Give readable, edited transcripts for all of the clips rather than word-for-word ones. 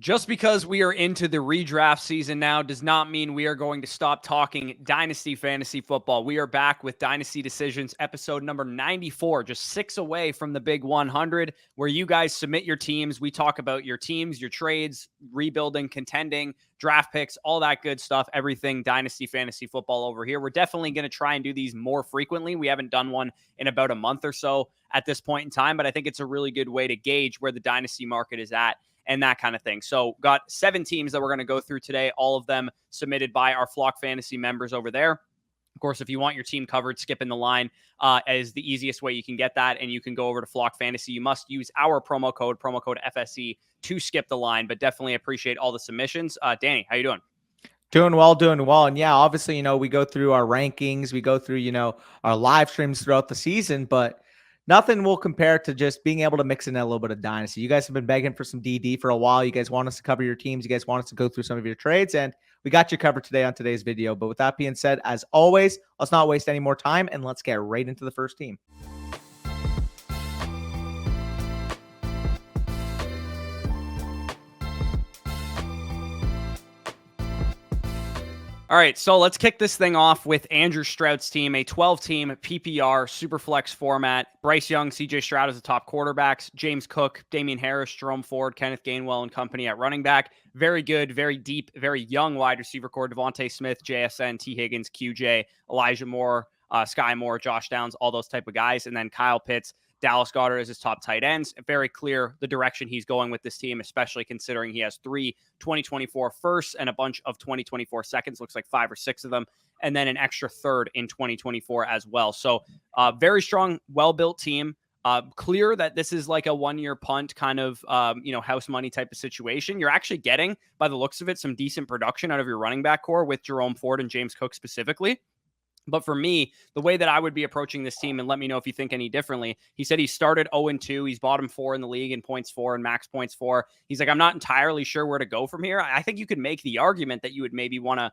Just because we are into the redraft season now does not mean we are going to stop talking Dynasty fantasy football. We are back with Dynasty Decisions, episode number 94, just 6 away from the big 100, where you guys submit your teams. We talk about your teams, your trades, rebuilding, contending, draft picks, all that good stuff, everything Dynasty fantasy football over here. We're definitely going to try and do these more frequently. We haven't done one in about a month or so at this point in time, but I think it's a really good way to gauge where the Dynasty market is at and that kind of thing. So got 7 teams that we're going to go through today, all of them submitted by our Flock Fantasy members over there. Of course, if you want your team covered, skipping the line is the easiest way you can get that, and you can go over to Flock Fantasy. You must use our promo code FSE, to skip the line, but definitely appreciate all the submissions. Danny, how you doing? Doing well. And yeah, obviously, we go through our rankings, we go through, our live streams throughout the season, but nothing will compare to just being able to mix in a little bit of Dynasty. You guys have been begging for some DD for a while. You guys want us to cover your teams. You guys want us to go through some of your trades, and we got you covered today on today's video. But with that being said, as always, let's not waste any more time, and let's get right into the first team. All right, so let's kick this thing off with Andrew Strout's team, a 12-team PPR Superflex format. Bryce Young, CJ Strout as the top quarterbacks. James Cook, Damian Harris, Jerome Ford, Kenneth Gainwell and company at running back. Very good, very deep, very young wide receiver core. Devontae Smith, JSN, T. Higgins, QJ, Elijah Moore, Sky Moore, Josh Downs, all those type of guys. And then Kyle Pitts, Dallas Goedert as his top tight ends. Very clear the direction he's going with this team, especially considering he has 3 2024 firsts and a bunch of 2024 seconds. Looks like 5 or 6 of them. And then an extra third in 2024 as well. So very strong, well-built team. Clear that this is like a one-year punt kind of, house money type of situation. You're actually getting, by the looks of it, some decent production out of your running back core with Jerome Ford and James Cook specifically. But for me, the way that I would be approaching this team, and let me know if you think any differently, he said he started 0-2. He's bottom 4 in the league in points 4 and max points 4. He's like, I'm not entirely sure where to go from here. I think you could make the argument that you would maybe want to,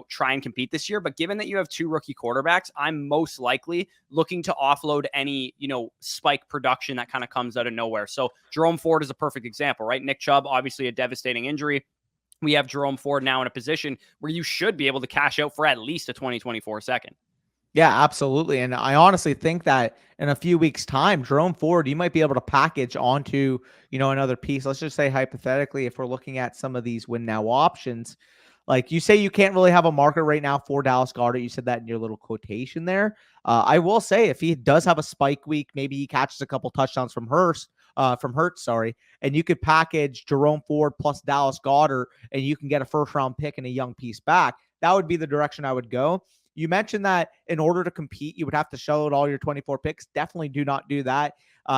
try and compete this year. But given that you have 2 rookie quarterbacks, I'm most likely looking to offload any, spike production that kind of comes out of nowhere. So Jerome Ford is a perfect example, right? Nick Chubb, obviously a devastating injury. We have Jerome Ford now in a position where you should be able to cash out for at least a 2024 second. Yeah, absolutely. And I honestly think that in a few weeks' time, Jerome Ford, you might be able to package onto, another piece. Let's just say hypothetically, if we're looking at some of these win now options, like you say, you can't really have a market right now for Dallas Goedert. You said that in your little quotation there. I will say if he does have a spike week, maybe he catches a couple touchdowns from Hurts, and you could package Jerome Ford plus Dallas Goedert, and you can get a first-round pick and a young piece back. That would be the direction I would go. You mentioned that in order to compete, you would have to shell out all your 24 picks. Definitely do not do that.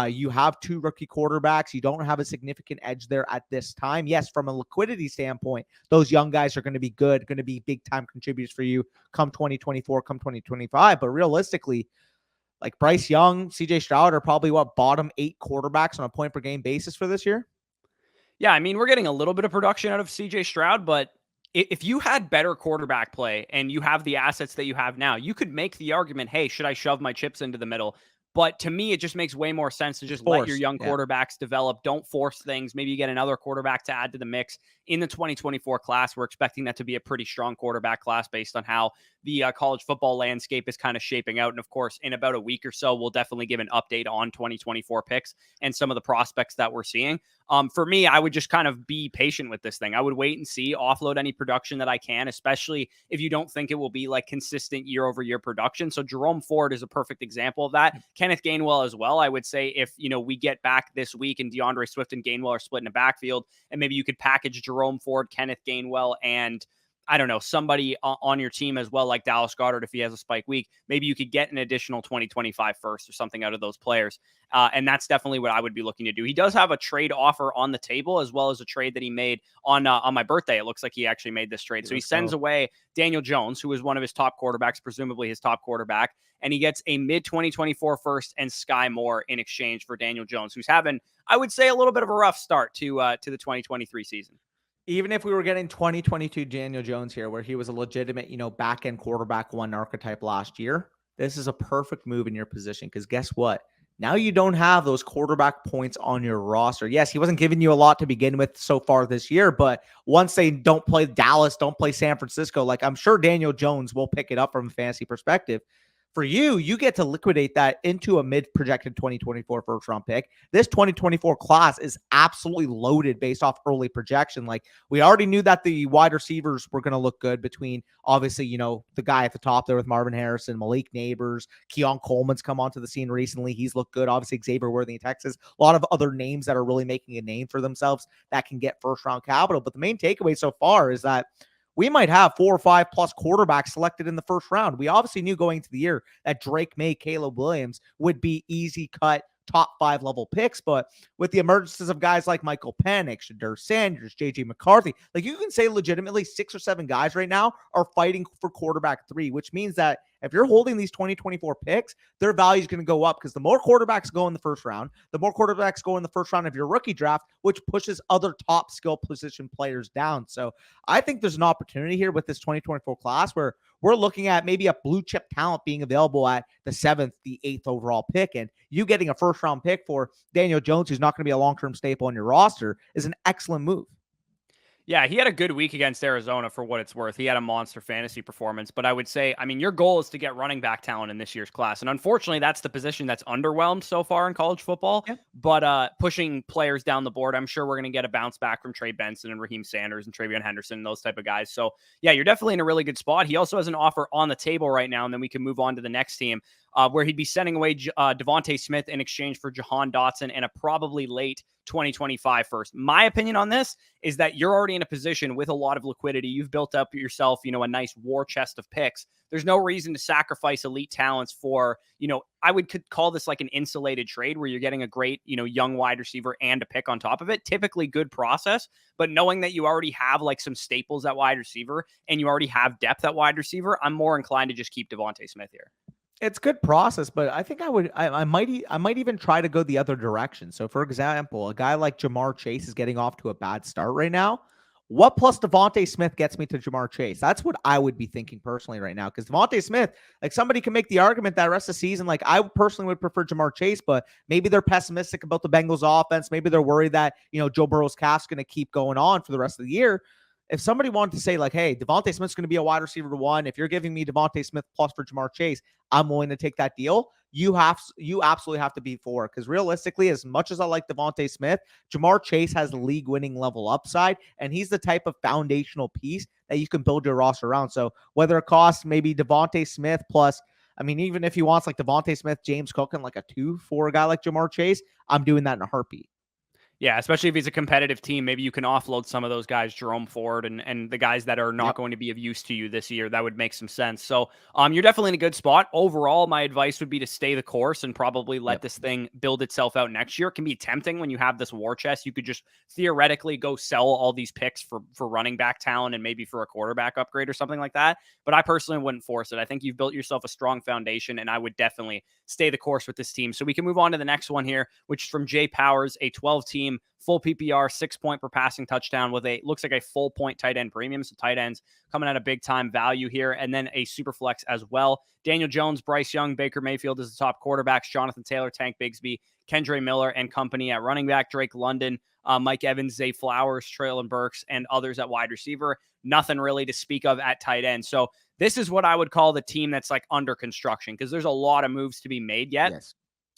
You have 2 rookie quarterbacks. You don't have a significant edge there at this time. Yes, from a liquidity standpoint, those young guys are going to be good, going to be big-time contributors for you come 2024, come 2025. But realistically, like Bryce Young, CJ Strout are probably bottom 8 quarterbacks on a point-per-game basis for this year? Yeah, I mean, we're getting a little bit of production out of CJ Strout, but if you had better quarterback play and you have the assets that you have now, you could make the argument, hey, should I shove my chips into the middle? But to me, it just makes way more sense to just let your young quarterbacks develop. Don't force things. Maybe you get another quarterback to add to the mix. In the 2024 class, we're expecting that to be a pretty strong quarterback class based on how the college football landscape is kind of shaping out. And of course, in about a week or so, we'll definitely give an update on 2024 picks and some of the prospects that we're seeing. For me, I would just kind of be patient with this thing. I would wait and see, offload any production that I can, especially if you don't think it will be like consistent year over year production. So Jerome Ford is a perfect example of that. Kenneth Gainwell as well. I would say if, we get back this week and DeAndre Swift and Gainwell are split in the backfield, and maybe you could package Jerome Ford, Kenneth Gainwell, and I don't know, somebody on your team as well, like Dallas Goedert, if he has a spike week, maybe you could get an additional 2025 first or something out of those players. And that's definitely what I would be looking to do. He does have a trade offer on the table, as well as a trade that he made on my birthday. It looks like he actually made this trade. So he sends away Daniel Jones, who is one of his top quarterbacks, presumably his top quarterback, and he gets a mid-2024 first and Sky Moore in exchange for Daniel Jones, who's having, I would say, a little bit of a rough start to the 2023 season. Even if we were getting 2022 Daniel Jones here, where he was a legitimate, back-end quarterback 1 archetype last year, this is a perfect move in your position because guess what? Now you don't have those quarterback points on your roster. Yes, he wasn't giving you a lot to begin with so far this year, but once they don't play Dallas, don't play San Francisco, like I'm sure Daniel Jones will pick it up from a fantasy perspective. For you, you get to liquidate that into a mid-projected 2024 first-round pick. This 2024 class is absolutely loaded based off early projection. Like, we already knew that the wide receivers were going to look good between, obviously, the guy at the top there with Marvin Harrison, Malik Neighbors, Keon Coleman's come onto the scene recently. He's looked good. Obviously, Xavier Worthy in Texas. A lot of other names that are really making a name for themselves that can get first-round capital. But the main takeaway so far is that we might have 4 or 5 plus quarterbacks selected in the first round. We obviously knew going into the year that Drake May, Caleb Williams would be easy cut top 5 level picks. But with the emergences of guys like Michael Penix, Shadur Sanders, JJ McCarthy, like you can say legitimately 6 or 7 guys right now are fighting for quarterback 3, which means that if you're holding these 2024 picks, their value is going to go up because the more quarterbacks go in the first round, the more quarterbacks go in the first round of your rookie draft, which pushes other top skill position players down. So I think there's an opportunity here with this 2024 class where we're looking at maybe a blue chip talent being available at the 7th, the 8th overall pick. And you getting a first round pick for Daniel Jones, who's not going to be a long-term staple on your roster, is an excellent move. Yeah, he had a good week against Arizona for what it's worth. He had a monster fantasy performance, but I would say, I mean, your goal is to get running back talent in this year's class. And unfortunately, that's the position that's underwhelmed so far in college football. Yeah. But pushing players down the board, I'm sure we're going to get a bounce back from Trey Benson and Raheem Sanders and Travion Henderson and those type of guys. So yeah, you're definitely in a really good spot. He also has an offer on the table right now, and then we can move on to the next team where he'd be sending away Devontae Smith in exchange for Jahan Dotson and a probably late 2025 first. My opinion on this is that you're already in a position with a lot of liquidity. You've built up yourself, a nice war chest of picks. There's no reason to sacrifice elite talents for, I could call this like an insulated trade where you're getting a great, young wide receiver and a pick on top of it. Typically good process, but knowing that you already have like some staples at wide receiver and you already have depth at wide receiver, I'm more inclined to just keep Devontae Smith here. It's good process, but I think I might even try to go the other direction. So, for example, a guy like Jamar Chase is getting off to a bad start right now. What plus Devontae Smith gets me to Jamar Chase? That's what I would be thinking personally right now. Because Devontae Smith, like somebody can make the argument that rest of the season, like I personally would prefer Jamar Chase, but maybe they're pessimistic about the Bengals offense. Maybe they're worried that, Joe Burrow's calf's going to keep going on for the rest of the year. If somebody wanted to say like, hey, Devontae Smith's going to be a wide receiver 1, if you're giving me Devontae Smith plus for Jamar Chase, I'm willing to take that deal. You absolutely have to be for it because realistically, as much as I like Devontae Smith, Jamar Chase has league-winning level upside, and he's the type of foundational piece that you can build your roster around. So whether it costs maybe Devontae Smith plus, I mean, even if he wants like Devontae Smith, James Cook, and like a 2 for a guy like Jamar Chase, I'm doing that in a heartbeat. Yeah, especially if he's a competitive team, maybe you can offload some of those guys, Jerome Ford and the guys that are not going to be of use to you this year. That would make some sense. So you're definitely in a good spot. Overall, my advice would be to stay the course and probably let this thing build itself out next year. It can be tempting when you have this war chest. You could just theoretically go sell all these picks for running back talent and maybe for a quarterback upgrade or something like that. But I personally wouldn't force it. I think you've built yourself a strong foundation, and I would definitely stay the course with this team. So we can move on to the next one here, which is from Jay Powers, a 12-team full PPR, 6 point per passing touchdown with looks like a full point tight end premium. So tight ends coming at a big time value here. And then a super flex as well. Daniel Jones, Bryce Young, Baker Mayfield is the top quarterbacks. Jonathan Taylor, Tank Bigsby, Kendre Miller and company at running back. Drake London, Mike Evans, Zay Flowers, Traylon Burks, and others at wide receiver. Nothing really to speak of at tight end. So this is what I would call the team that's like under construction because there's a lot of moves to be made yet. Yes.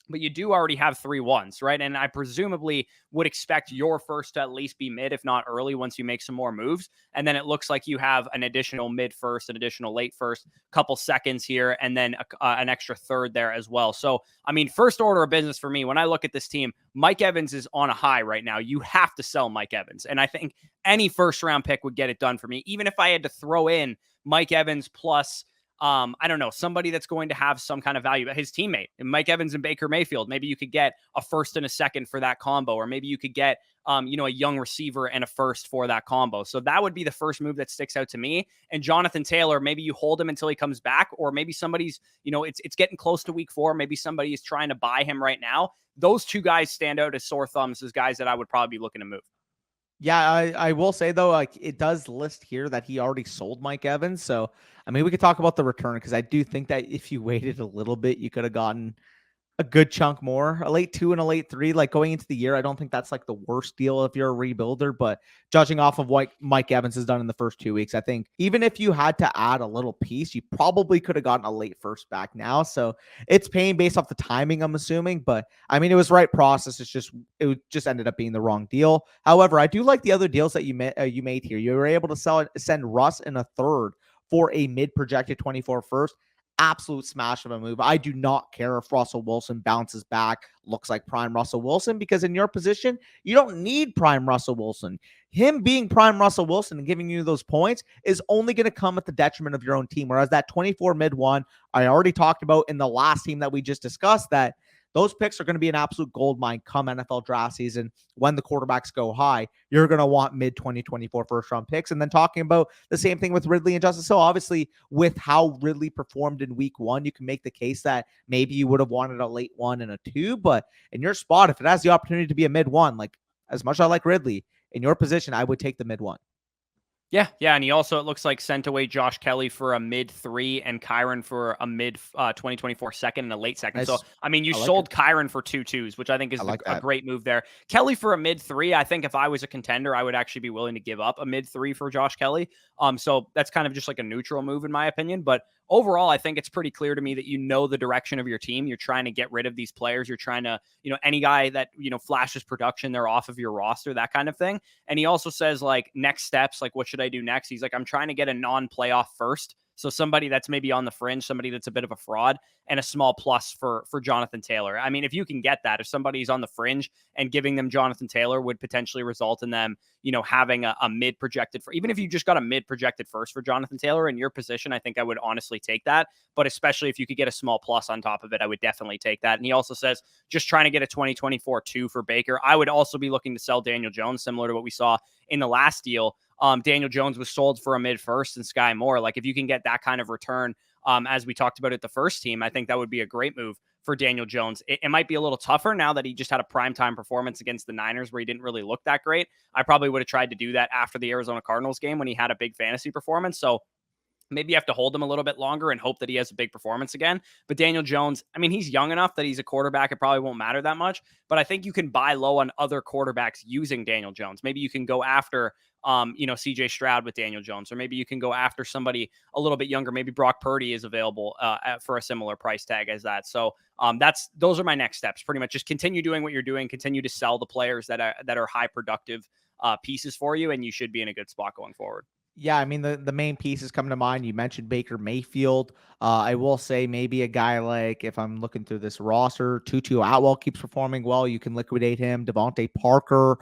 But you do already have 3 ones, right? And I presumably would expect your first to at least be mid, if not early, once you make some more moves. And then it looks like you have an additional mid first, an additional late first, couple seconds here, and then an extra third there as well. So, I mean, first order of business for me, when I look at this team, Mike Evans is on a high right now. You have to sell Mike Evans. And I think any first round pick would get it done for me. Even if I had to throw in Mike Evans plus I don't know, somebody that's going to have some kind of value, but his teammate, Mike Evans and Baker Mayfield, maybe you could get a first and a second for that combo, or maybe you could get, a young receiver and a first for that combo. So that would be the first move that sticks out to me. And Jonathan Taylor, maybe you hold him until he comes back, or maybe somebody's, it's getting close to week 4. Maybe somebody is trying to buy him right now. Those 2 guys stand out as sore thumbs as guys that I would probably be looking to move. Yeah, I will say, though, like it does list here that he already sold Mike Evans. So, I mean, we could talk about the return because I do think that if you waited a little bit, you could have gotten a good chunk more, a late 2 and a late 3. Like going into the year, I don't think that's like the worst deal if you're a rebuilder, but judging off of what Mike Evans has done in the first 2 weeks, I think even if you had to add a little piece, you probably could have gotten a late first back now. So it's paying based off the timing, I'm assuming, but I mean, it was right process. It just ended up being the wrong deal. However, I do like the other deals that you made here. You were able to send Russ in a third for a mid projected 24 first. Absolute smash of a move. I do not care if Russell Wilson bounces back, looks like prime Russell Wilson, because in your position, you don't need prime Russell Wilson. Him being prime Russell Wilson and giving you those points is only going to come at the detriment of your own team. Whereas that 24 mid one, I already talked about in the last team that we just discussed, that those picks are going to be an absolute gold mine come NFL draft season. When the quarterbacks go high, you're going to want mid 2024 first round picks. And then talking about the same thing with Ridley and Justice Hill, obviously with how Ridley performed in week 1, you can make the case that maybe you would have wanted a late 1 and a 2, but in your spot, if it has the opportunity to be a mid 1, like as much as I like Ridley, in your position, I would take the mid 1. Yeah, and he also, it looks like, sent away Josh Kelly for a mid 3 and Kyron for a mid 2024 second and a late second. Nice. So, I mean, you sold Kyron for 2 2s, which I think is a great move there. Kelly for a mid 3, I think if I was a contender, I would actually be willing to give up a mid 3 for Josh Kelly. So that's kind of just like a neutral move in my opinion. But overall, I think it's pretty clear to me that you know the direction of your team. You're trying to get rid of these players. You're trying to, any guy that, flashes production, they're off of your roster, that kind of thing. And he also says, like, next steps, like, what should I do next? He's like, I'm trying to get a non-playoff first. So somebody that's maybe on the fringe, somebody that's a bit of a fraud, and a small plus for Jonathan Taylor. I mean, if you can get that, if somebody's on the fringe and giving them Jonathan Taylor would potentially result in them, having a mid projected for, even if you just got a mid projected first for Jonathan Taylor in your position, I think I would honestly take that. But especially if you could get a small plus on top of it, I would definitely take that. And he also says, just trying to get a 2024 2 for Baker. I would also be looking to sell Daniel Jones, similar to what we saw in the last deal. Daniel Jones was sold for a mid first and Sky Moore. Like, if you can get that kind of return, as we talked about at the first team, I think that would be a great move for Daniel Jones. It might be a little tougher now that he just had a primetime performance against the Niners where he didn't really look that great. I probably would have tried to do that after the Arizona Cardinals game when he had a big fantasy performance. So maybe you have to hold him a little bit longer and hope that he has a big performance again. But Daniel Jones, I mean, he's young enough that he's a quarterback. It probably won't matter that much. But I think you can buy low on other quarterbacks using Daniel Jones. Maybe you can go after, CJ Stroud with Daniel Jones, or maybe you can go after somebody a little bit younger. Maybe Brock Purdy is available for a similar price tag as that. So those are my next steps. Pretty much just continue doing what you're doing. Continue to sell the players that are high productive pieces for you, and you should be in a good spot going forward. Yeah, I mean, the main pieces come to mind. You mentioned Baker Mayfield. I will say maybe a guy like, if I'm looking through this roster, Tutu Atwell keeps performing well. You can liquidate him. Devontae Parker.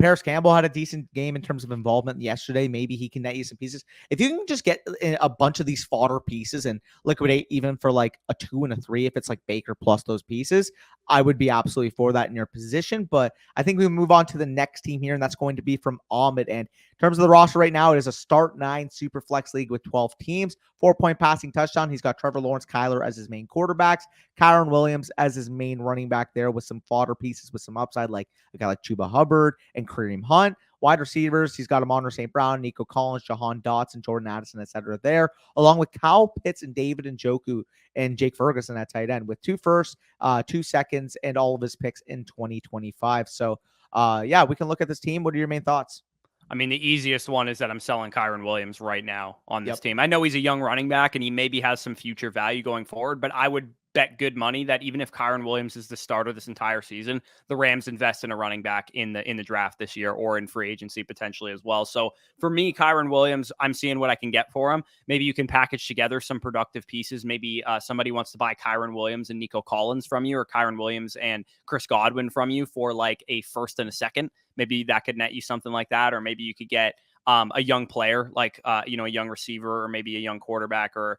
Paris Campbell had a decent game in terms of involvement yesterday. Maybe he can net you some pieces. If you can just get a bunch of these fodder pieces and liquidate even for like a 2 and a 3, if it's like Baker plus those pieces, I would be absolutely for that in your position. But I think we move on to the next team here, and that's going to be from Ahmed. And in terms of the roster right now, it is a start 9 super flex league with 12 teams, 4-point passing touchdown. He's got Trevor Lawrence, Kyler as his main quarterbacks, Kyron Williams as his main running back there with some fodder pieces with some upside, like a guy like Chuba Hubbard and Kareem Hunt. Wide receivers, he's got Amon St. Brown, Nico Collins, Jahan Dotson, Jordan Addison, etc. there, along with Kyle Pitts and David Njoku and Jake Ferguson at tight end with 2 firsts, 2 seconds, and all of his picks in 2025. So, yeah, we can look at this team. What are your main thoughts? I mean, the easiest one is that I'm selling Kyron Williams right now on this team. I know he's a young running back and he maybe has some future value going forward, but I would bet good money that even if Kyron Williams is the starter this entire season, the Rams invest in a running back in the draft this year or in free agency potentially as well. So for me, Kyron Williams, I'm seeing what I can get for him. Maybe you can package together some productive pieces. Maybe somebody wants to buy Kyron Williams and Nico Collins from you, or Kyron Williams and Chris Godwin from you for like a first and a second. Maybe that could net you something like that. Or maybe you could get a young player like, a young receiver, or maybe a young quarterback, or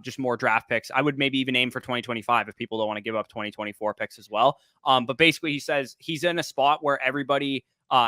just more draft picks. I would maybe even aim for 2025 if people don't want to give up 2024 picks as well. But basically he says he's in a spot where everybody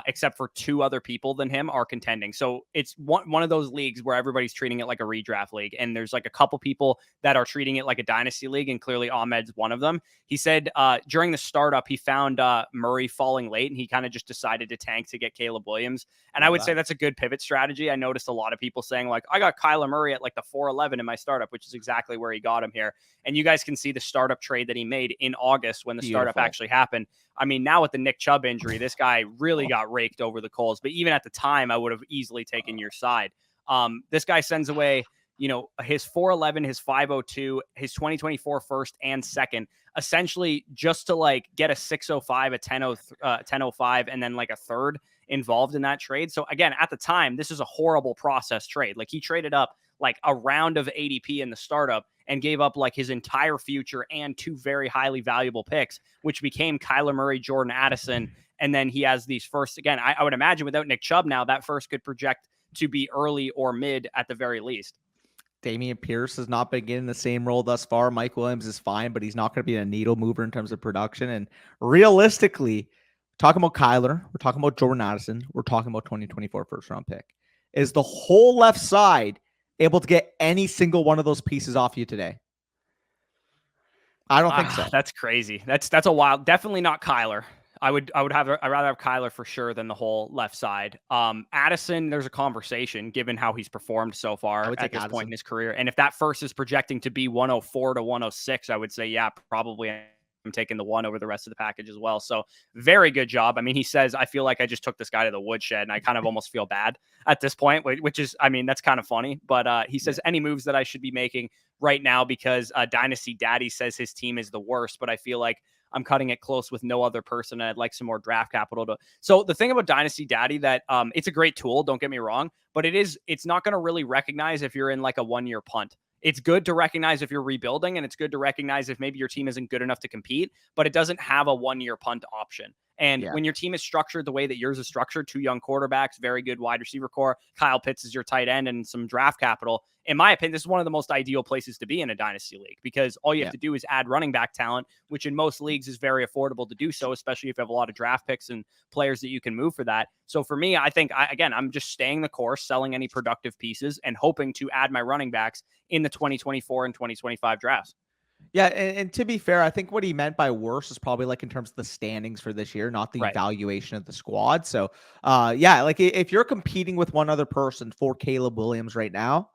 except for 2 other people than him are contending. So it's one of those leagues where everybody's treating it like a redraft league. And there's like a couple people that are treating it like a dynasty league. And clearly Ahmed's one of them. He said during the startup, he found Murray falling late and he kind of just decided to tank to get Caleb Williams. And I would say that's a good pivot strategy. I noticed a lot of people saying like, I got Kyler Murray at like the 411 in my startup, which is exactly where he got him here. And you guys can see the startup trade that he made in August when the startup actually happened. I mean, now with the Nick Chubb injury, this guy really got raked over the coals. But even at the time, I would have easily taken your side. This guy sends away, his 411, his 502, his 2024 first and second, essentially just to like get a 605, a 1005, and then like a third involved in that trade. So again, at the time, this is a horrible process trade. Like he traded up like a round of ADP in the startup and gave up like his entire future and 2 very highly valuable picks, which became Kyler Murray, Jordan Addison. And then he has these first, again, I would imagine without Nick Chubb now, that first could project to be early or mid at the very least. Dameon Pierce has not been getting the same role thus far. Mike Williams is fine, but he's not going to be a needle mover in terms of production. And realistically, talking about Kyler, we're talking about Jordan Addison, we're talking about 2024 first round pick. Is the whole left side able to get any single one of those pieces off you today? I don't think so. That's crazy. That's a wild. Definitely not Kyler. I'd rather have Kyler for sure than the whole left side. Addison, there's a conversation given how he's performed so far at this point in his career. And if that first is projecting to be 104 to 106, I would say, yeah, probably I'm taking the 1 over the rest of the package as well. So very good job. I mean, he says, I feel like I just took this guy to the woodshed and I kind of almost feel bad at this point, which is, I mean, that's kind of funny, but he says any moves that I should be making right now because Dynasty Daddy says his team is the worst, but I feel like I'm cutting it close with no other person. I'd like some more draft capital to. So the thing about Dynasty Daddy that it's a great tool, don't get me wrong, but it's not going to really recognize if you're in like a 1-year punt. It's good to recognize if you're rebuilding, and it's good to recognize if maybe your team isn't good enough to compete, but it doesn't have a 1-year punt option. And when your team is structured the way that yours is structured, 2 young quarterbacks, very good wide receiver core, Kyle Pitts is your tight end, and some draft capital. In my opinion, this is one of the most ideal places to be in a dynasty league because all you have to do is add running back talent, which in most leagues is very affordable to do so, especially if you have a lot of draft picks and players that you can move for that. So for me, I think, I'm just staying the course, selling any productive pieces, and hoping to add my running backs in the 2024 and 2025 drafts. Yeah, and to be fair, I think what he meant by worse is probably like in terms of the standings for this year, not the evaluation of the squad. So, like if you're competing with one other person for Caleb Williams right now,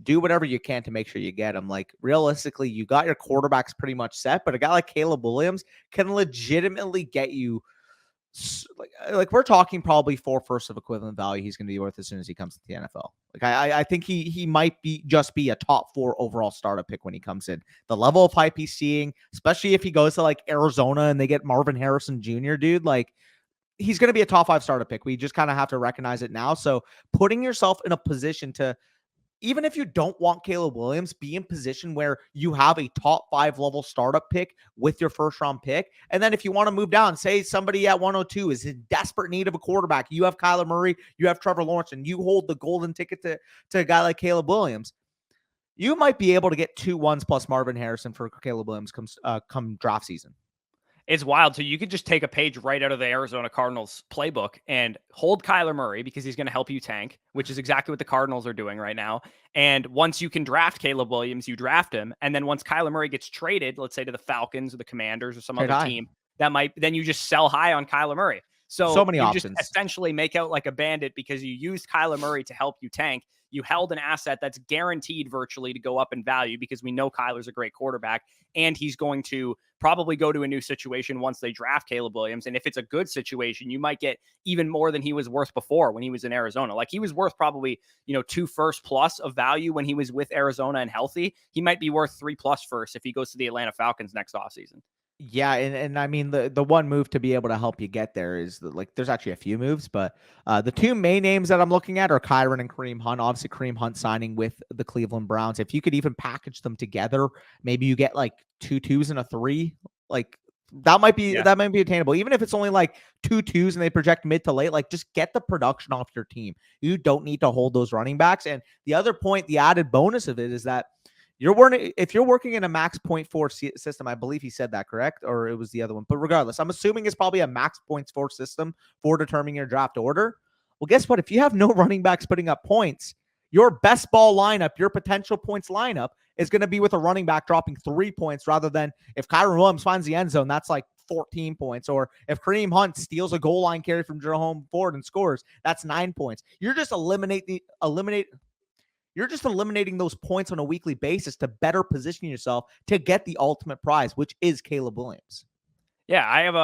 do whatever you can to make sure you get him. Like realistically, you got your quarterbacks pretty much set, but a guy like Caleb Williams can legitimately get you. Like we're talking probably 4 first of equivalent value he's going to be worth as soon as he comes to the NFL. Like I think he might be a top 4 overall startup pick when he comes in. The level of hype he's seeing, especially if he goes to like Arizona and they get Marvin Harrison Jr., dude, like he's going to be a top 5 startup pick. We just kind of have to recognize it now. So putting yourself in a position to, even if you don't want Caleb Williams, be in position where you have a top 5 level startup pick with your first round pick. And then if you want to move down, say somebody at 102 is in desperate need of a quarterback. You have Kyler Murray, you have Trevor Lawrence, and you hold the golden ticket to a guy like Caleb Williams. You might be able to get 2 1s plus Marvin Harrison for Caleb Williams come draft season. It's wild. So you could just take a page right out of the Arizona Cardinals playbook and hold Kyler Murray because he's going to help you tank, which is exactly what the Cardinals are doing right now. And once you can draft Caleb Williams, you draft him. And then once Kyler Murray gets traded, let's say to the Falcons or the Commanders or some other team, then you just sell high on Kyler Murray. So many options. Just essentially make out like a bandit because you used Kyler Murray to help you tank. You held an asset that's guaranteed virtually to go up in value because we know Kyler's a great quarterback and he's going to probably go to a new situation once they draft Caleb Williams. And if it's a good situation, you might get even more than he was worth before when he was in Arizona. Like he was worth probably, 2 first plus of value when he was with Arizona and healthy. He might be worth 3 plus first if he goes to the Atlanta Falcons next offseason. Yeah, and I mean the one move to be able to help you get there is there's actually a few moves, but the 2 main names that I'm looking at are Kyron and Kareem Hunt. Obviously, Kareem Hunt signing with the Cleveland Browns. If you could even package them together, maybe you get like 2 2s and a 3. Like that might be attainable, even if it's only like 2 2s and they project mid to late. Like just get the production off your team. You don't need to hold those running backs. And the other point, the added bonus of it is that if you're working in a max 0.4 system, I believe he said that, correct? Or it was the other one. But regardless, I'm assuming it's probably a max 0.4 system for determining your draft order. Well, guess what? If you have no running backs putting up points, your best ball lineup, your potential points lineup is going to be with a running back dropping 3 points rather than if Kyron Williams finds the end zone, that's like 14 points. Or if Kareem Hunt steals a goal line carry from Jerome Ford and scores, that's 9 points. You're just eliminating those points on a weekly basis to better position yourself to get the ultimate prize, which is Caleb Williams. Yeah, I have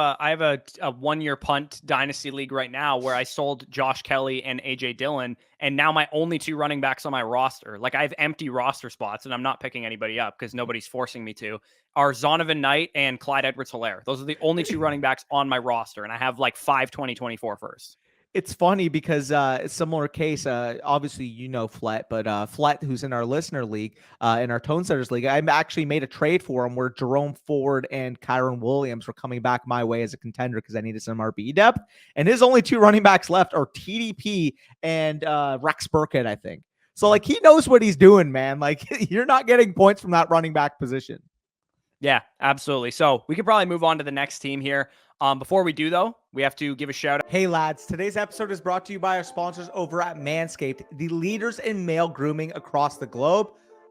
a 1-year punt dynasty league right now where I sold Josh Kelly and AJ Dillon, and now my only 2 running backs on my roster, like I have empty roster spots, and I'm not picking anybody up because nobody's forcing me to, are Zonovan Knight and Clyde Edwards-Helaire. Those are the only 2 running backs on my roster, and I have like 5 2024 firsts. It's funny because a similar case, obviously, Flet, but Flet, who's in our listener league, in our Tone Setters league, I actually made a trade for him where Jerome Ford and Kyron Williams were coming back my way as a contender because I needed some RB depth. And his only 2 running backs left are TDP and Rex Burkhead, I think. So, like, he knows what he's doing, man. Like, you're not getting points from that running back position. Yeah, absolutely. So we could probably move on to the next team here. Before we do, though, we have to give a shout out. Hey, lads. Today's episode is brought to you by our sponsors over at Manscaped, the leaders in male grooming across the globe.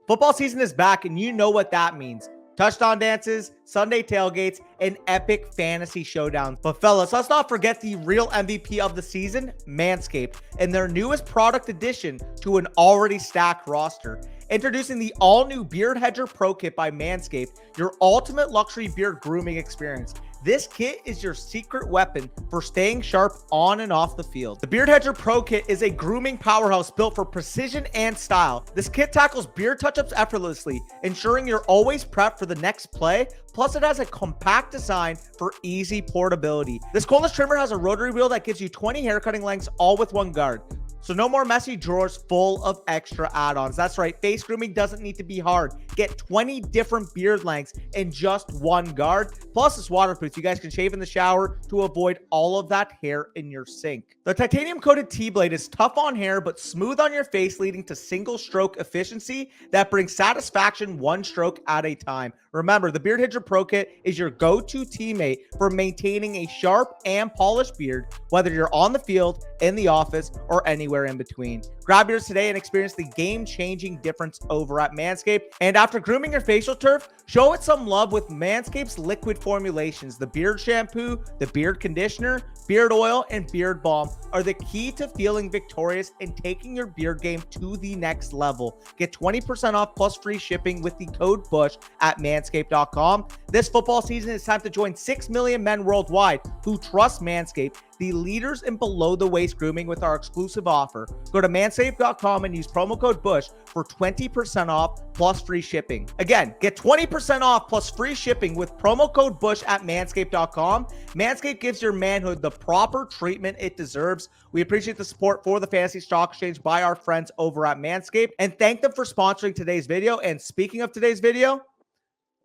Football season is back, and you know what that means. Touchdown dances, Sunday tailgates, and epic fantasy showdowns. But fellas, let's not forget the real MVP of the season, Manscaped, and their newest product addition to an already stacked roster. Introducing the all-new Beard Hedger Pro Kit by Manscaped, your ultimate luxury beard grooming experience. This kit is your secret weapon for staying sharp on and off the field. The Beard Hedger Pro Kit is a grooming powerhouse built for precision and style. This kit tackles beard touch-ups effortlessly, ensuring you're always prepped for the next play. Plus, it has a compact design for easy portability. This coldness trimmer has a rotary wheel that gives you 20 haircutting lengths, all with one guard. So no more messy drawers full of extra add-ons. That's right, face grooming doesn't need to be hard. Get 20 different beard lengths in just one guard. Plus, it's waterproof. You guys can shave in the shower to avoid all of that hair in your sink. The titanium-coated T-blade is tough on hair, but smooth on your face, leading to single-stroke efficiency that brings satisfaction one stroke at a time. Remember, the Beard Hedger Pro Kit is your go-to teammate for maintaining a sharp and polished beard, whether you're on the field, in the office, or anywhere in between. Grab yours today and experience the game-changing difference over at Manscaped. And after grooming your facial turf, show it some love with Manscaped's liquid formulations. The beard shampoo, the beard conditioner, beard oil, and beard balm are the key to feeling victorious and taking your beard game to the next level. Get 20% off plus free shipping with the code BUSH at manscaped.com. This football season, it's time to join 6 million men worldwide who trust Manscaped, the leaders in below-the-waist grooming, with our exclusive offer. Go to manscaped.com and use promo code BUSH for 20% off plus free shipping. Again, get 20% off plus free shipping with promo code BUSH at manscaped.com. Manscaped gives your manhood the proper treatment it deserves. We appreciate the support for the Fantasy Stock Exchange by our friends over at Manscaped, and thank them for sponsoring today's video. And speaking of today's video,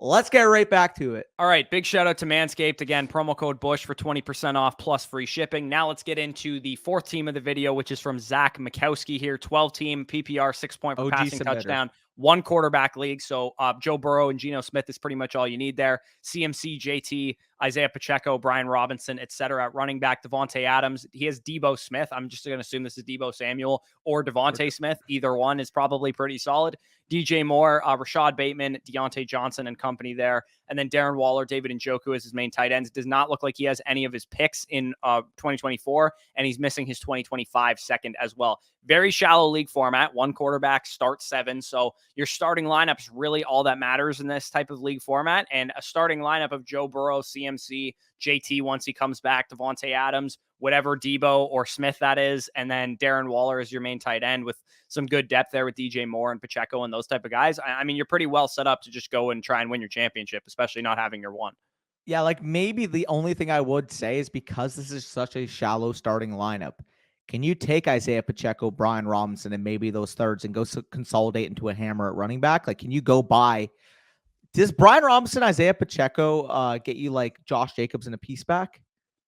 let's get right back to it. All right, big shout out to Manscaped. Again, promo code BUSH for 20% off plus free shipping. Now let's get into the 4th team of the video, which is from Zack Makowski here. 12-team PPR, 6-point per passing touchdown, 1 quarterback league. So Joe Burrow and Geno Smith is pretty much all you need there. CMC, JT, Isaiah Pacheco, Brian Robinson, etc. Running back, Devontae Adams. He has Debo Smith. I'm just going to assume this is Debo Samuel or Devontae Smith. Either one is probably pretty solid. DJ Moore, Rashad Bateman, Deontay Johnson and company there. And then Darren Waller, David Njoku as his main tight ends. It does not look like he has any of his picks in 2024, and he's missing his 2025 second as well. Very shallow league format. 1 quarterback, start 7. So your starting lineup is really all that matters in this type of league format. And a starting lineup of Joe Burrow, CMC, JT once he comes back, Devontae Adams, whatever Debo or Smith that is, and then Darren Waller is your main tight end with some good depth there with DJ Moore and Pacheco and those type of guys. I mean, you're pretty well set up to just go and try and win your championship, especially not having your one. Yeah, like maybe the only thing I would say is because this is such a shallow starting lineup, can you take Isaiah Pacheco, Brian Robinson, and maybe those thirds and go consolidate into a hammer at running back? Like, can you go buy? Does Brian Robinson, Isaiah Pacheco get you like Josh Jacobs and a piece back?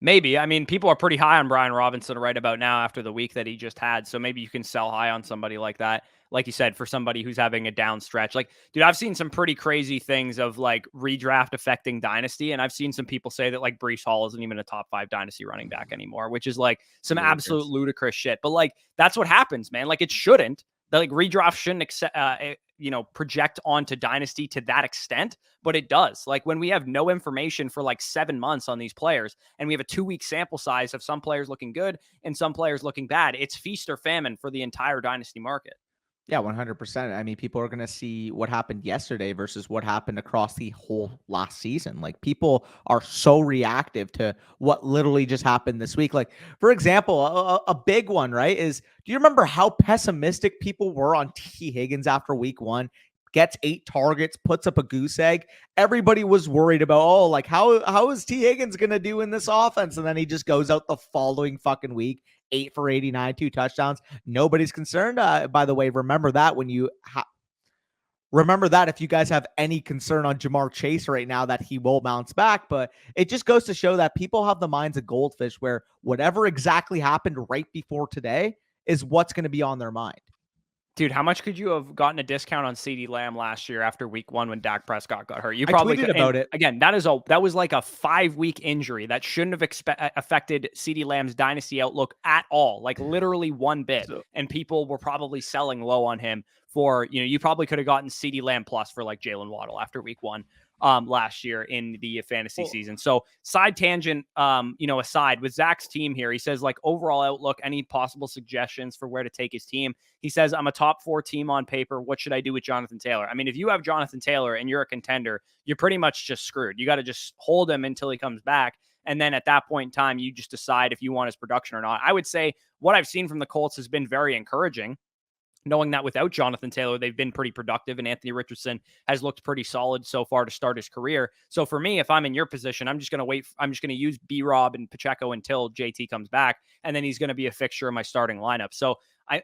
Maybe. I mean, people are pretty high on Brian Robinson right about now after the week that he just had. So maybe you can sell high on somebody like that. Like you said, for somebody who's having a down stretch. Like, dude, I've seen some pretty crazy things of like redraft affecting Dynasty. And I've seen some people say that like Breece Hall isn't even a top 5 Dynasty running back anymore, which is like some absolute ludicrous shit. But like, that's what happens, man. Like, it shouldn't. The like redraft shouldn't project onto Dynasty to that extent, but it does. Like when we have no information for like 7 months on these players and we have a 2-week sample size of some players looking good and some players looking bad, it's feast or famine for the entire Dynasty market. Yeah, 100%. I mean, people are going to see what happened yesterday versus what happened across the whole last season. Like, people are so reactive to what literally just happened this week. Like, for example, a big one, right, is do you remember how pessimistic people were on T. Higgins after week 1? Gets 8 targets, puts up a goose egg. Everybody was worried about, oh, like how is T. Higgins going to do in this offense? And then he just goes out the following fucking week, 8 for 89, 2 touchdowns. Nobody's concerned. By the way, remember that when you remember that if you guys have any concern on Jamar Chase right now, that he will bounce back. But it just goes to show that people have the minds of goldfish, where whatever exactly happened right before today is what's going to be on their mind. Dude, how much could you have gotten a discount on CeeDee Lamb last year after week 1 when Dak Prescott got hurt? You probably tweeted about it. Again, that was like a 5-week injury that shouldn't have affected CeeDee Lamb's dynasty outlook at all, like literally one bit. And people were probably selling low on him for, you probably could have gotten CeeDee Lamb plus for like Jalen Waddle after week 1 last year in the fantasy season. So side tangent, aside, with Zach's team here, he says like overall outlook, any possible suggestions for where to take his team? He says, I'm a top 4 team on paper. What should I do with Jonathan Taylor? I mean, if you have Jonathan Taylor and you're a contender, you're pretty much just screwed. You got to just hold him until he comes back. And then at that point in time, you just decide if you want his production or not. I would say what I've seen from the Colts has been very encouraging, knowing that without Jonathan Taylor, they've been pretty productive, and Anthony Richardson has looked pretty solid so far to start his career. So for me, if I'm in your position, I'm just going to wait. I'm just going to use B-Rob and Pacheco until JT comes back, and then he's going to be a fixture in my starting lineup. So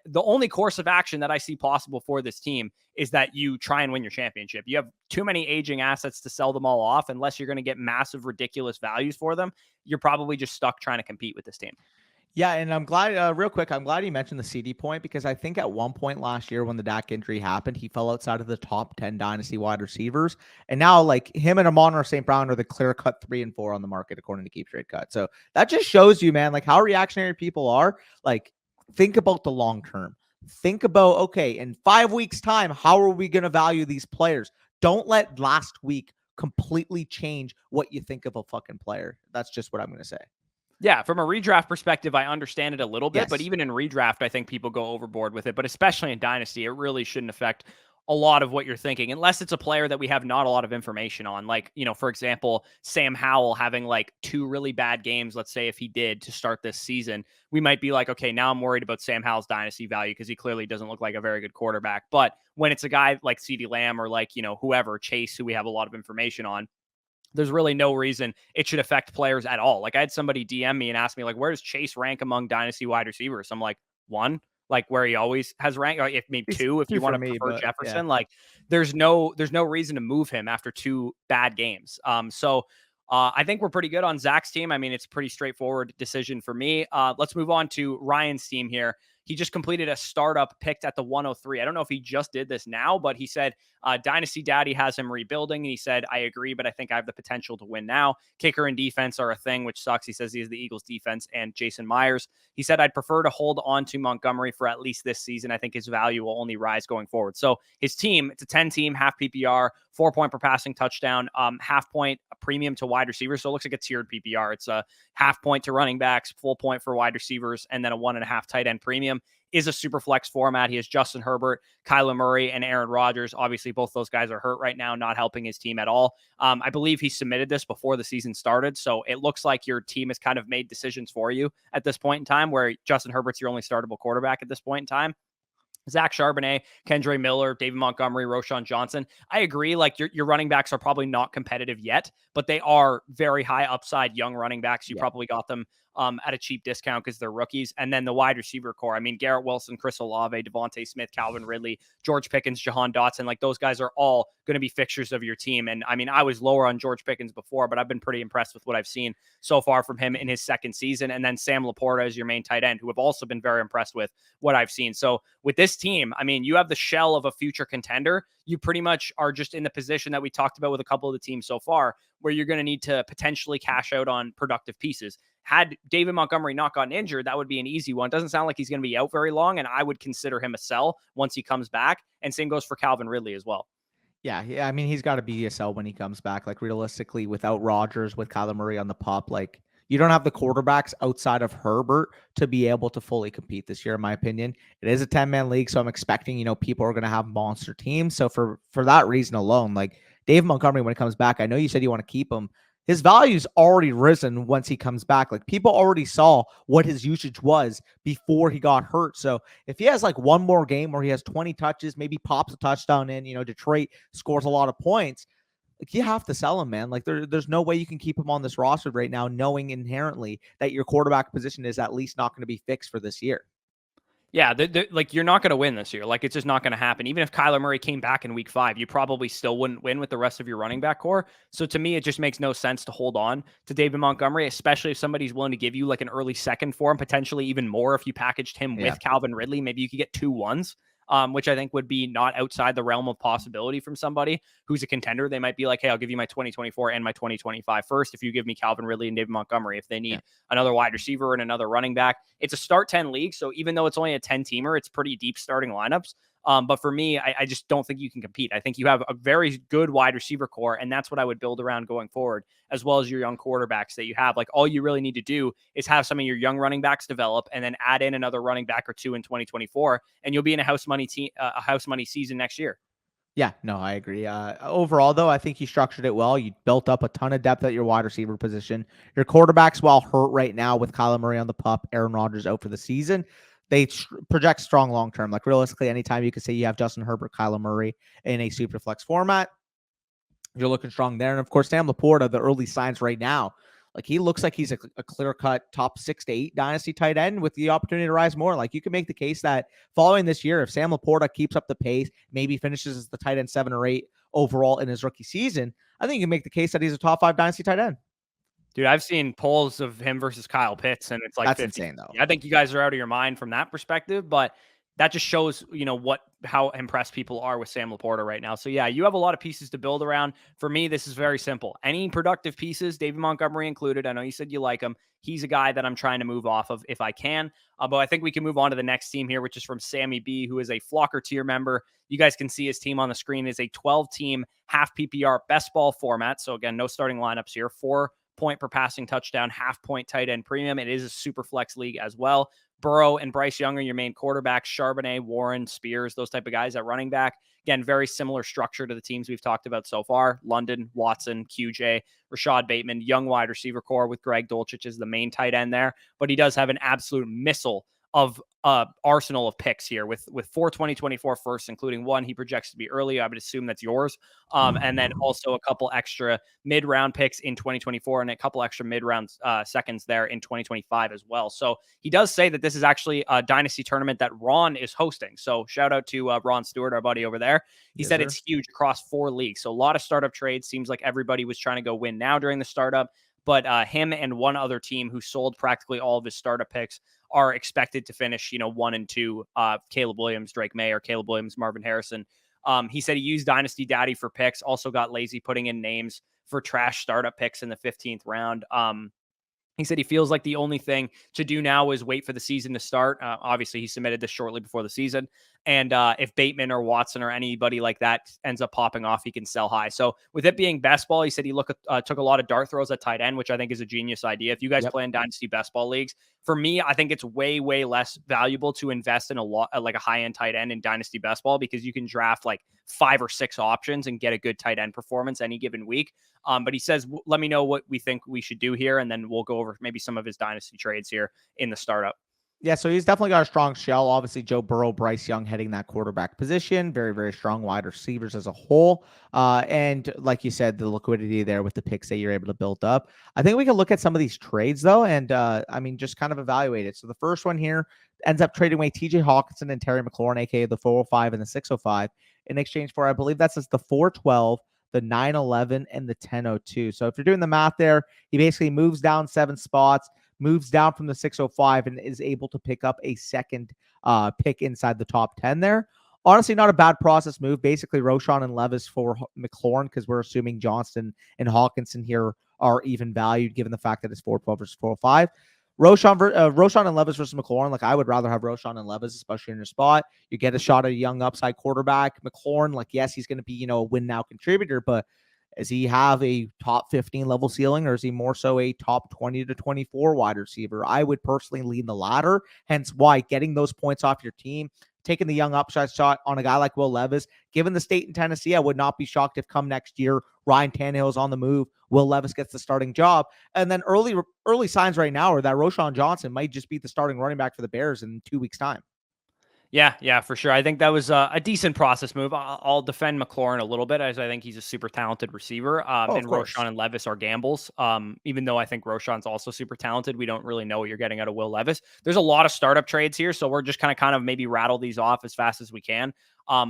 the only course of action that I see possible for this team is that you try and win your championship. You have too many aging assets to sell them all off. Unless you're going to get massive, ridiculous values for them, you're probably just stuck trying to compete with this team. Yeah, and I'm glad, real quick, I'm glad you mentioned the CD point, because I think at one point last year when the Dak injury happened, he fell outside of the top 10 dynasty wide receivers. And now, like, him and Amon-Ra St. Brown are the clear-cut 3 and 4 on the market, according to Keep Trade Cut. So that just shows you, man, like, how reactionary people are. Like, think about the long term. Think about, okay, in 5 weeks' time, how are we going to value these players? Don't let last week completely change what you think of a fucking player. That's just what I'm going to say. Yeah, from a redraft perspective, I understand it a little bit, Yes. but even in redraft, I think people go overboard with it. But especially in Dynasty, it really shouldn't affect a lot of what you're thinking, unless it's a player that we have not a lot of information on. Like, for example, Sam Howell having like 2 really bad games, let's say if he did to start this season, we might be like, okay, now I'm worried about Sam Howell's Dynasty value because he clearly doesn't look like a very good quarterback. But when it's a guy like CeeDee Lamb or like, whoever, Chase, who we have a lot of information on, there's really no reason it should affect players at all. Like, I had somebody DM me and ask me, like, where does Chase rank among dynasty wide receivers? I'm like, 1, like where he always has ranked, or if maybe 2, if you want to prefer Jefferson. Yeah. Like, there's no reason to move him after 2 bad games. So I think we're pretty good on Zach's team. I mean, it's a pretty straightforward decision for me. Let's move on to Ryan's team here. He just completed a startup picked at the 103. I don't know if he just did this now, but he said Dynasty Daddy has him rebuilding. And he said, I agree, but I think I have the potential to win now. Kicker and defense are a thing, which sucks. He says he has the Eagles defense and Jason Myers. He said, I'd prefer to hold on to Montgomery for at least this season. I think his value will only rise going forward. So his team, it's a 10-team, half PPR, 4 point per passing touchdown, half point premium to wide receivers. So it looks like a tiered PPR. It's a half point to running backs, full point for wide receivers, and then a 1.5 tight end premium. Is a super flex format. He has Justin Herbert, Kyler Murray, and Aaron Rodgers. Obviously, both those guys are hurt right now, not helping his team at all. I believe he submitted this before the season started, so it looks like your team has kind of made decisions for you at this point in time, where Justin Herbert's your only startable quarterback at this point in time. Zach Charbonnet, Kendre Miller, David Montgomery, Roschon Johnson. I agree. Like, your running backs are probably not competitive yet, but they are very high upside young running backs. You probably got them at a cheap discount because they're rookies. And then the wide receiver core. I mean, Garrett Wilson, Chris Olave, Devontae Smith, Calvin Ridley, George Pickens, Jahan Dotson, like those guys are all going to be fixtures of your team. And I mean, I was lower on George Pickens before, but I've been pretty impressed with what I've seen so far from him in his second season. And then Sam Laporta is your main tight end, who have also been very impressed with what I've seen. So with this team, I mean, you have the shell of a future contender. You pretty much are just in the position that we talked about with a couple of the teams so far, where you're going to need to potentially cash out on productive pieces. Had David Montgomery not gotten injured, that would be an easy one. Doesn't sound like he's going to be out very long, and I would consider him a sell once he comes back. And same goes for Calvin Ridley as well. Yeah. I mean, he's got to be a sell when he comes back. Like realistically, without Rodgers, with Kyler Murray on the pup, like you don't have the quarterbacks outside of Herbert to be able to fully compete this year, in my opinion. It is a 10-man league, so I'm expecting, people are going to have monster teams. So for that reason alone, like Dave Montgomery, when he comes back, I know you said you want to keep him. His value's already risen once he comes back. Like people already saw what his usage was before he got hurt. So if he has like one more game where he has 20 touches, maybe pops a touchdown in, Detroit scores a lot of points, like you have to sell him, man. Like there's no way you can keep him on this roster right now, knowing inherently that your quarterback position is at least not going to be fixed for this year. Yeah, like you're not going to win this year. Like it's just not going to happen. Even if Kyler Murray came back in week 5, you probably still wouldn't win with the rest of your running back core. So to me, it just makes no sense to hold on to David Montgomery, especially if somebody's willing to give you like an early second for him, potentially even more if you packaged him with Calvin Ridley. Maybe you could get 2 ones. Which I think would be not outside the realm of possibility from somebody who's a contender. They might be like, hey, I'll give you my 2024 and my 2025 first if you give me Calvin Ridley and David Montgomery. If they need another wide receiver and another running back, it's a start 10 league. So even though it's only a 10-teamer, it's pretty deep starting lineups. But for me, I just don't think you can compete. I think you have a very good wide receiver core, and that's what I would build around going forward, as well as your young quarterbacks that you have. Like all you really need to do is have some of your young running backs develop, and then add in another running back or 2 in 2024, and you'll be in a house money season next year. Yeah, no, I agree. Overall, though, I think you structured it well. You built up a ton of depth at your wide receiver position. Your quarterbacks, while hurt right now with Kyler Murray on the pup, Aaron Rodgers out for the season, they project strong long-term. Like realistically, anytime you could say you have Justin Herbert, Kyler Murray in a super flex format, you're looking strong there. And of course, Sam Laporta, the early signs right now, like he looks like he's a clear-cut top 6 to 8 dynasty tight end with the opportunity to rise more. Like you can make the case that following this year, if Sam Laporta keeps up the pace, maybe finishes as the tight end 7 or 8 overall in his rookie season, I think you can make the case that he's a top 5 dynasty tight end. Dude, I've seen polls of him versus Kyle Pitts, and it's like That's 50. insane, though. I think you guys are out of your mind from that perspective, but that just shows, how impressed people are with Sam Laporta right now. So yeah, you have a lot of pieces to build around. For me, this is very simple. Any productive pieces, David Montgomery included. I know you said you like him. He's a guy that I'm trying to move off of if I can. But I think we can move on to the next team here, which is from Sammy B, who is a Flocker tier member. You guys can see his team on the screen is a 12-team half PPR best ball format. So again, no starting lineups here. 4 point per passing touchdown, half point tight end premium. It is a super flex league as well. Burrow and Bryce Young are your main quarterbacks. Charbonnet, Warren, Spears, those type of guys at running back. Again, very similar structure to the teams we've talked about so far. London, Watson, QJ, Rashad Bateman, young wide receiver core with Greg Dulcich as the main tight end there. But he does have an absolute missile of arsenal of picks here with 4 2024 firsts, including 1 he projects to be early. I would assume that's yours. And then also a couple extra mid-round picks in 2024 and a couple extra mid-round seconds there in 2025 as well. So he does say that this is actually a dynasty tournament that Ron is hosting. So shout out to Ron Stewart, our buddy over there. He said it's huge across 4 leagues. So a lot of startup trades. Seems like everybody was trying to go win now during the startup. But him and one other team who sold practically all of his startup picks are expected to finish, 1 and 2, Caleb Williams, Drake May, or Caleb Williams, Marvin Harrison. He said he used Dynasty Daddy for picks, also got lazy putting in names for trash startup picks in the 15th round. He said he feels like the only thing to do now is wait for the season to start. Obviously, he submitted this shortly before the season. And if Bateman or Watson or anybody like that ends up popping off, he can sell high. So with it being best ball, he said he took a lot of dart throws at tight end, which I think is a genius idea. If you guys play in Dynasty best ball leagues, for me, I think it's way, way less valuable to invest in like a high-end tight end in Dynasty best ball because you can draft like 5 or 6 options and get a good tight end performance any given week. But he says, let me know what we think we should do here, and then we'll go over maybe some of his Dynasty trades here in the startup. Yeah, so he's definitely got a strong shell. Obviously, Joe Burrow, Bryce Young heading that quarterback position. Very, very strong wide receivers as a whole. And like you said, the liquidity there with the picks that you're able to build up. I think we can look at some of these trades, though, and I mean, just kind of evaluate it. So the first one here ends up trading away TJ Hawkinson and Terry McLaurin, aka the 405 and the 605, in exchange for, I believe that's the 412, the 911, and the 1002. So if you're doing the math there, he basically moves down 7 spots, moves down from the 605, and is able to pick up a second pick inside the top 10 there. Honestly, not a bad process move. Basically, Roschon and Levis for McLaurin, because we're assuming Johnston and Hawkinson here are even valued given the fact that it's 412 versus 405. Roschon and Levis versus McLaurin. Like, I would rather have Roschon and Levis, especially in your spot. You get a shot at a young upside quarterback. McLaurin, like, yes, he's going to be, a win now contributor, but does he have a top 15 level ceiling, or is he more so a top 20 to 24 wide receiver? I would personally lean the latter, hence why getting those points off your team, taking the young upside shot on a guy like Will Levis. Given the state in Tennessee, I would not be shocked if come next year, Ryan Tannehill is on the move, Will Levis gets the starting job. And then early signs right now are that Roschon Johnson might just be the starting running back for the Bears in 2 weeks' time. Yeah, for sure. I think that was a decent process move. I'll defend McLaurin a little bit, as I think he's a super talented receiver. And Roschon and Levis are gambles. Even though I think Roschon's also super talented, we don't really know what you're getting out of Will Levis. There's a lot of startup trades here, so we're just kind of maybe rattle these off as fast as we can.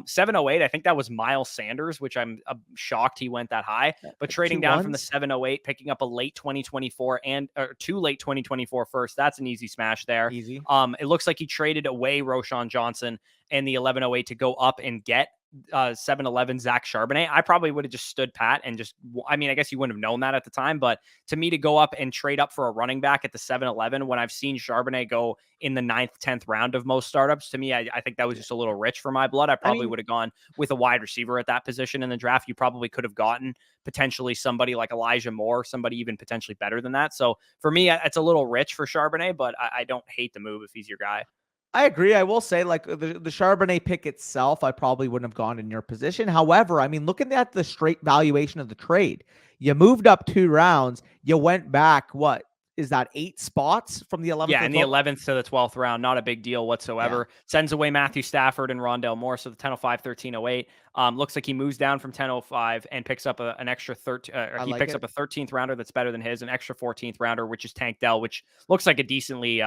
708, I think that was Miles Sanders, which I'm shocked he went that high. But trading down from the 708, picking up a late 2024 and 2 late 2024 first, that's an easy smash there. Easy. It looks like he traded away Roschon Johnson and the 1108 to go up and get 711 Zach Charbonnet. I probably would have just stood pat and I guess you wouldn't have known that at the time, but to me, to go up and trade up for a running back at the 711 when I've seen Charbonnet go in the 9th, 10th round of most startups, to me, I think that was just a little rich for my blood. I probably would have gone with a wide receiver at that position in the draft. You probably could have gotten potentially somebody like Elijah Moore, somebody even potentially better than that. So for me, it's a little rich for Charbonnet, but I don't hate the move if he's your guy. I agree. I will say, like, the Charbonnet pick itself, I probably wouldn't have gone in your position. However, I mean, looking at the straight valuation of the trade, you moved up 2 rounds. You went back, what is that, 8 spots from the 11th? Yeah, in the 11th to the 12th round, not a big deal whatsoever. Yeah. Sends away Matthew Stafford and Rondale Moore, so the 1005, 1308. Looks like he moves down from 1005 and picks up an extra 13. He picks up a 13th rounder that's better than his, an extra 14th rounder, which is Tank Dell, which looks like a decently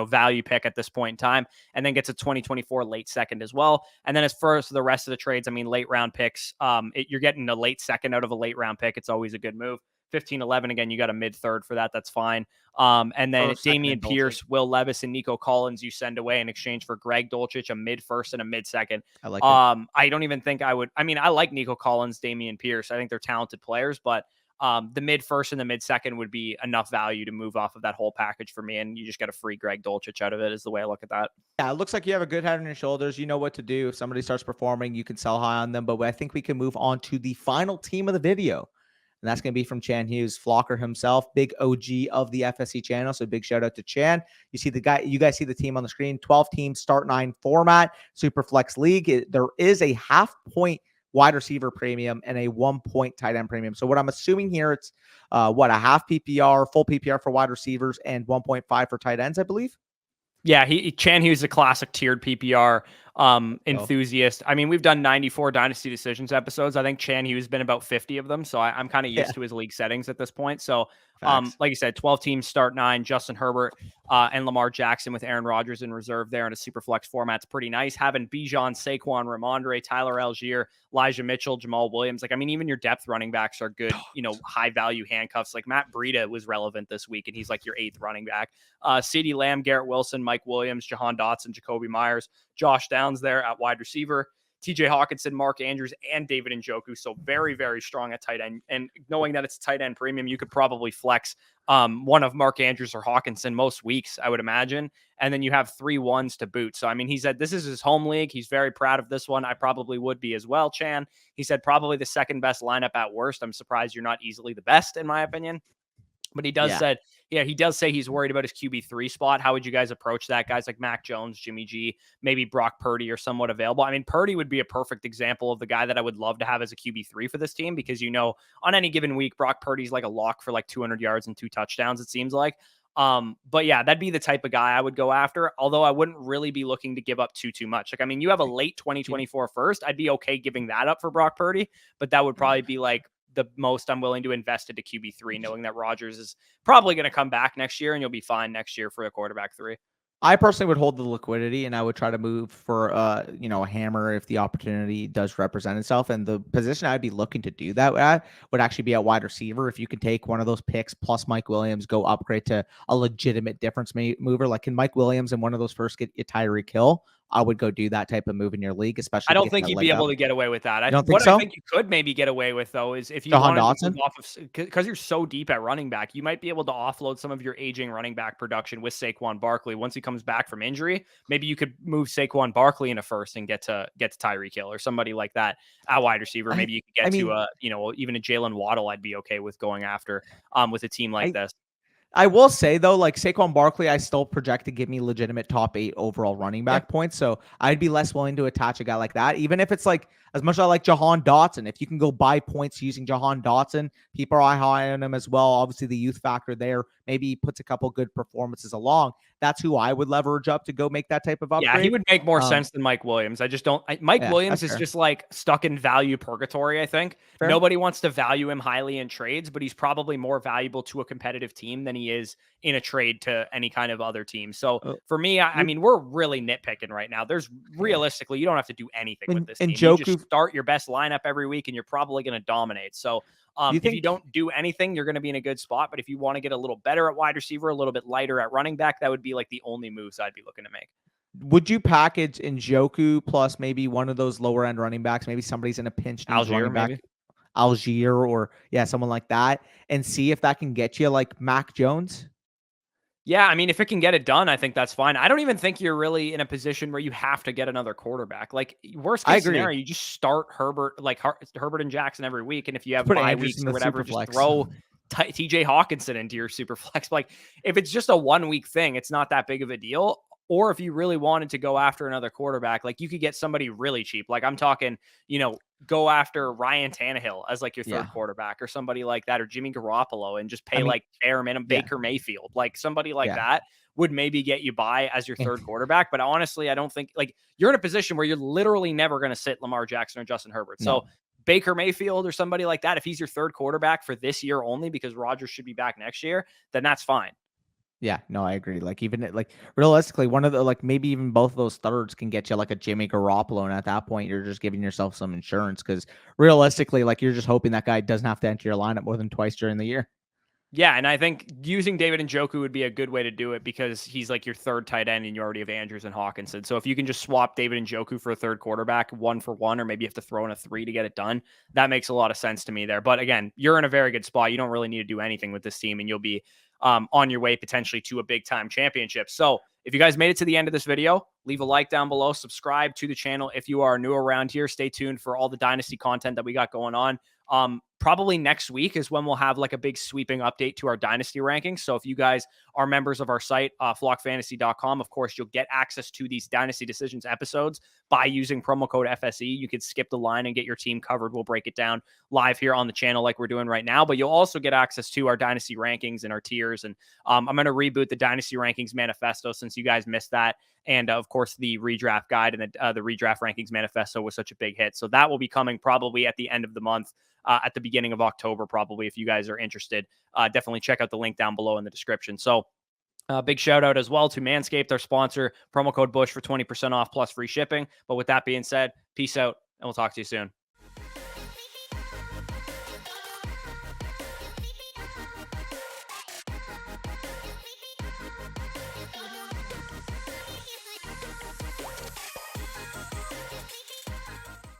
value pick at this point in time, and then gets a 2024 late second as well. And then as far as the rest of the trades, I mean, late round picks, you're getting a late second out of a late round pick. It's always a good move. 15-11, again, you got a mid-third for that. That's fine. And then Damian Pierce, Will Levis, and Nico Collins you send away in exchange for Greg Dulcich, a mid-first and a mid-second. I like it. I don't even think I would. I mean, I like Nico Collins, Damian Pierce. I think they're talented players, but the mid-first and the mid-second would be enough value to move off of that whole package for me, and you just got a free Greg Dulcich out of it is the way I look at that. Yeah, it looks like you have a good head on your shoulders. You know what to do. If somebody starts performing, you can sell high on them. But I think we can move on to the final team of the video. And that's going to be from Chan Hughes, Flocker himself, big OG of the FSC channel. So big shout out to Chan. You guys see the team on the screen, 12 teams, start 9 format, super flex league. There is a 0.5 point wide receiver premium and a 1 point tight end premium. So what I'm assuming here, it's a half PPR, full PPR for wide receivers and 1.5 for tight ends, I believe. Yeah, Chan Hughes is a classic tiered PPR enthusiast. I mean, we've done 94 Dynasty Decisions episodes. I think Chan Hughes has been about 50 of them. So I'm kind of used to his league settings at this point. So like you said, 12 teams, start 9, Justin Herbert and Lamar Jackson with Aaron Rodgers in reserve there in a super flex format's pretty nice. Having Bijan, Saquon, Ramondre, Tyler Algier, Elijah Mitchell, Jamal Williams. Like, I mean, even your depth running backs are good, high value handcuffs. Like Matt Breida was relevant this week, and he's like your 8th running back. CeeDee Lamb, Garrett Wilson, Mike Williams, Jahan Dotson, Jacoby Myers, Josh Downs there at wide receiver, TJ Hawkinson, Mark Andrews, and David Njoku. So very, very strong at tight end. And knowing that it's a tight end premium, you could probably flex one of Mark Andrews or Hawkinson most weeks, I would imagine. And then you have 3 ones to boot. So, I mean, he said this is his home league. He's very proud of this one. I probably would be as well, Chan. He said probably the second best lineup at worst. I'm surprised you're not easily the best, in my opinion. But he does he does say he's worried about his QB3 spot. How would you guys approach that? Guys like Mac Jones, Jimmy G, maybe Brock Purdy are somewhat available. I mean, Purdy would be a perfect example of the guy that I would love to have as a QB3 for this team, because on any given week, Brock Purdy's like a lock for like 200 yards and 2 touchdowns, it seems like. But yeah, that'd be the type of guy I would go after. Although I wouldn't really be looking to give up too much. Like, I mean, you have a late 2024 first. I'd be okay giving that up for Brock Purdy, but that would probably be like the most I'm willing to invest into QB3, knowing that Rodgers is probably going to come back next year and you'll be fine next year for a quarterback 3. I personally would hold the liquidity and I would try to move for a hammer if the opportunity does represent itself. And the position I'd be looking to do that at would actually be at wide receiver. If you could take one of those picks plus Mike Williams, go upgrade to a legitimate difference mover. Like, can Mike Williams in one of those first get you Tyreek Hill? I would go do that type of move in your league, especially. I don't think you'd be able to get away with that. I don't think so. I think you could maybe get away with, though, is if you Jahan wanted Dotson? to move off of, because you're so deep at running back, you might be able to offload some of your aging running back production with Saquon Barkley once he comes back from injury. Maybe you could move Saquon Barkley in a first and get to Tyreek Hill or somebody like that at wide receiver. Maybe you could get even a Jalen Waddle. I'd be okay with going after with a team like this. I will say, though, like Saquon Barkley, I still project to give me legitimate top 8 overall running back points. So I'd be less willing to attach a guy like that, even if it's like as much as I like Jahan Dotson. If you can go buy points using Jahan Dotson, people are high on him as well. Obviously, the youth factor there. Maybe he puts a couple good performances along. That's who I would leverage up to go make that type of upgrade. Yeah, he would make more sense than Mike Williams. I just don't. Mike Williams is just like stuck in value purgatory, I think. Fair. Nobody wants to value him highly in trades, but he's probably more valuable to a competitive team than he is in a trade to any kind of other team. So for me, I mean, we're really nitpicking right now. There's realistically, you don't have to do anything with this team. You just start your best lineup every week and you're probably going to dominate. So if you don't do anything, you're going to be in a good spot. But if you want to get a little better at wide receiver, a little bit lighter at running back, that would be like the only moves I'd be looking to make. Would you package Njoku plus maybe one of those lower end running backs? Maybe somebody's in a pinch. Algier, maybe. Algier or someone like that, and see if that can get you like Mac Jones. Yeah, I mean, if it can get it done, I think that's fine. I don't even think you're really in a position where you have to get another quarterback. Like, worst case scenario, you just start Herbert and Jackson every week, and if you have bye weeks or whatever, just throw TJ Hawkinson into your super flex. Like, if it's just a 1 week thing, it's not that big of a deal. Or if you really wanted to go after another quarterback, like you could get somebody really cheap. Like I'm talking, go after Ryan Tannehill as like your third quarterback or somebody like that, or Jimmy Garoppolo, and just pay like bare minimum Baker Mayfield. Like somebody like that would maybe get you by as your third quarterback. But honestly, I don't think like you're in a position where you're literally never going to sit Lamar Jackson or Justin Herbert. So Baker Mayfield or somebody like that, if he's your third quarterback for this year only because Rodgers should be back next year, then that's fine. Yeah, no, I agree. Like even like realistically, one of the maybe even both of those thirds can get you like a Jimmy Garoppolo, and at that point, you're just giving yourself some insurance because realistically, like you're just hoping that guy doesn't have to enter your lineup more than twice during the year. Yeah, and I think using David Njoku would be a good way to do it because he's like your third tight end and you already have Andrews and Hawkinson. So if you can just swap David Njoku for a third quarterback, 1-for-1, or maybe you have to throw in a 3 to get it done, that makes a lot of sense to me there. But again, you're in a very good spot. You don't really need to do anything with this team, and you'll be on your way potentially to a big time championship. So if you guys made it to the end of this video, leave a like down below, subscribe to the channel. If you are new around here, stay tuned for all the Dynasty content that we got going on. Probably next week is when we'll have like a big sweeping update to our Dynasty rankings. So if you guys are members of our site, flockfantasy.com, of course, you'll get access to these Dynasty Decisions episodes by using promo code FSE. You could skip the line and get your team covered. We'll break it down live here on the channel like we're doing right now, but you'll also get access to our Dynasty rankings and our tiers. And I'm going to reboot the Dynasty Rankings Manifesto since you guys missed that. And of course, the redraft guide and the redraft rankings manifesto was such a big hit. So that will be coming probably at the end of the month, at the beginning of October, probably. If you guys are interested, definitely check out the link down below in the description. So big shout out as well to Manscaped, our sponsor, promo code Bush for 20% off plus free shipping. But with that being said, peace out and we'll talk to you soon.